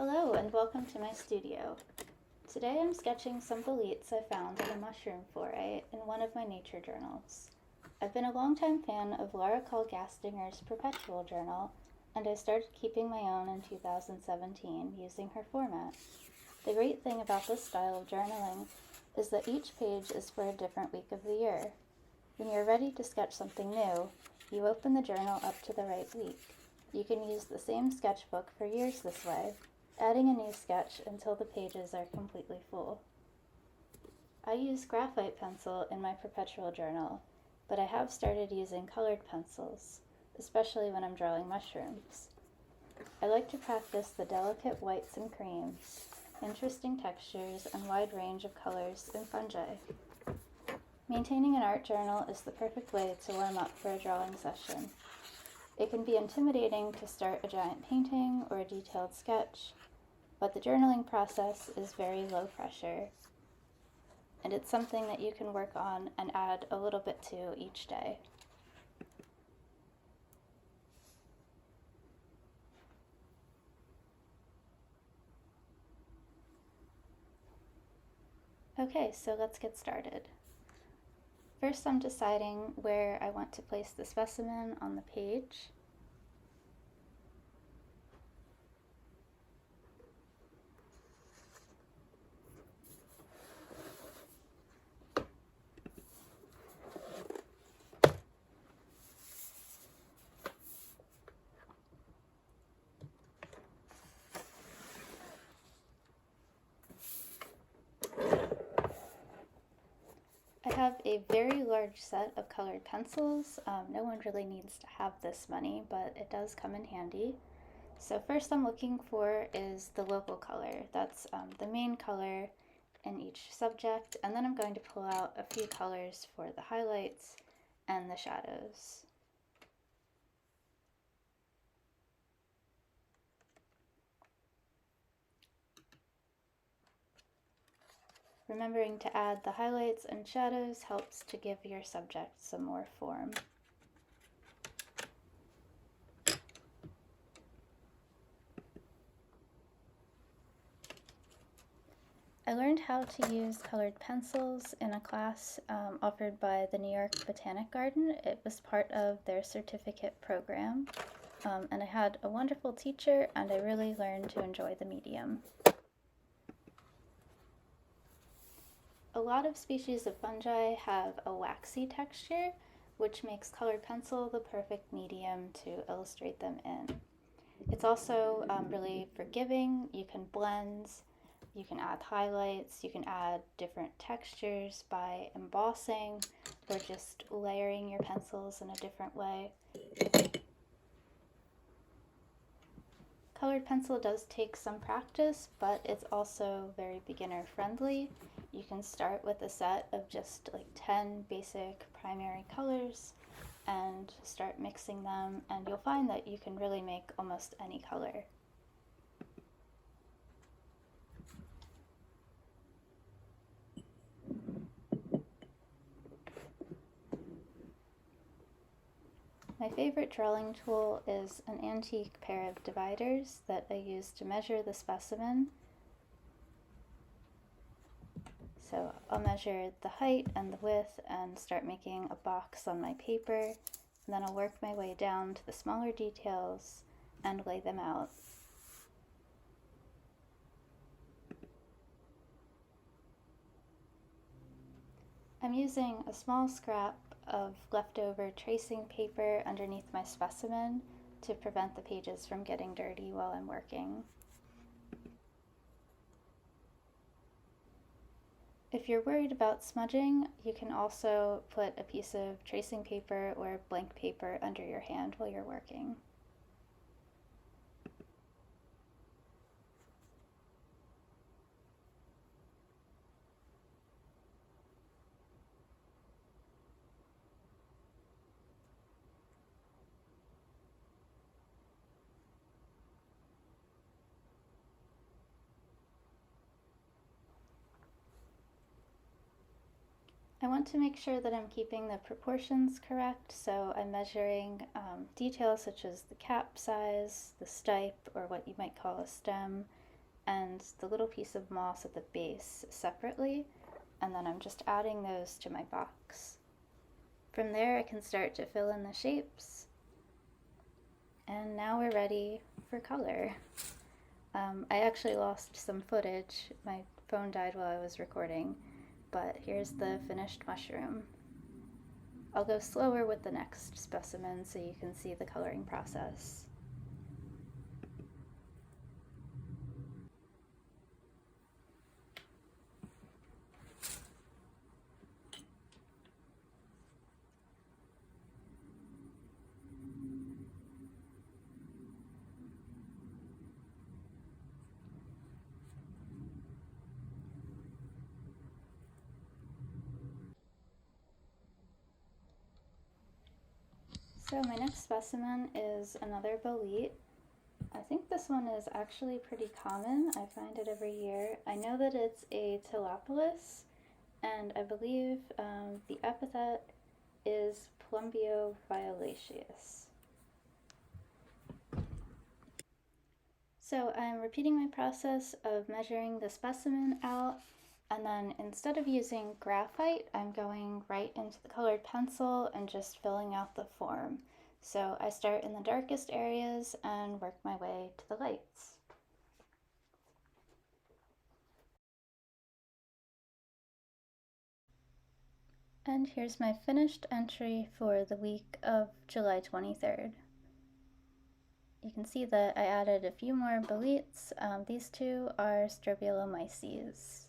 Hello and welcome to my studio. Today I'm sketching some boletes I found in a mushroom foray in one of my nature journals. I've been a longtime fan of Lara Gastinger's Perpetual journal, and I started keeping my own in 2017 using her format. The great thing about this style of journaling is that each page is for a different week of the year. When you're ready to sketch something new, you open the journal up to the right week. You can use the same sketchbook for years this way, adding a new sketch until the pages are completely full. I use graphite pencil in my Perpetual journal, but I have started using colored pencils, especially when I'm drawing mushrooms. I like to practice the delicate whites and creams, interesting textures, and wide range of colors in fungi. Maintaining an art journal is the perfect way to warm up for a drawing session. It can be intimidating to start a giant painting or a detailed sketch, but the journaling process is very low pressure, and it's something that you can work on and add a little bit to each day. Okay, so let's get started. First, I'm deciding where I want to place the specimen on the page. I have a very large set of colored pencils. No one really needs to have this many, but it does come in handy. So first I'm looking for is the local color. That's the main color in each subject, and then I'm going to pull out a few colors for the highlights and the shadows. Remembering to add the highlights and shadows helps to give your subject some more form. I learned how to use colored pencils in a class offered by the New York Botanic Garden. It was part of their certificate program, and I had a wonderful teacher, and I really learned to enjoy the medium. A lot of species of fungi have a waxy texture, which makes colored pencil the perfect medium to illustrate them in. It's also really forgiving. You can blend, you can add highlights, you can add different textures by embossing or just layering your pencils in a different way. Colored pencil does take some practice, but it's also very beginner friendly. You can start with a set of just like 10 basic primary colors and start mixing them, and you'll find that you can really make almost any color. My favorite drawing tool is an antique pair of dividers that I use to measure the specimen. So I'll measure the height and the width and start making a box on my paper, and then I'll work my way down to the smaller details and lay them out. I'm using a small scrap of leftover tracing paper underneath my specimen to prevent the pages from getting dirty while I'm working. If you're worried about smudging, you can also put a piece of tracing paper or blank paper under your hand while you're working. I want to make sure that I'm keeping the proportions correct, so I'm measuring details such as the cap size, the stipe, or what you might call a stem, and the little piece of moss at the base separately, and then I'm just adding those to my box. From there I can start to fill in the shapes, and now we're ready for color. I actually lost some footage. My phone died while I was recording, but here's the finished mushroom. I'll go slower with the next specimen so you can see the coloring process. So my next specimen is another bolete. I think this one is actually pretty common. I find it every year. I know that it's a Tilapilus, and I believe the epithet is Plumbio violaceus. So I'm repeating my process of measuring the specimen out, and then instead of using graphite, I'm going right into the colored pencil and just filling out the form. So I start in the darkest areas and work my way to the lights. And here's my finished entry for the week of July 23rd. You can see that I added a few more boletes. These two are Strobulomyces.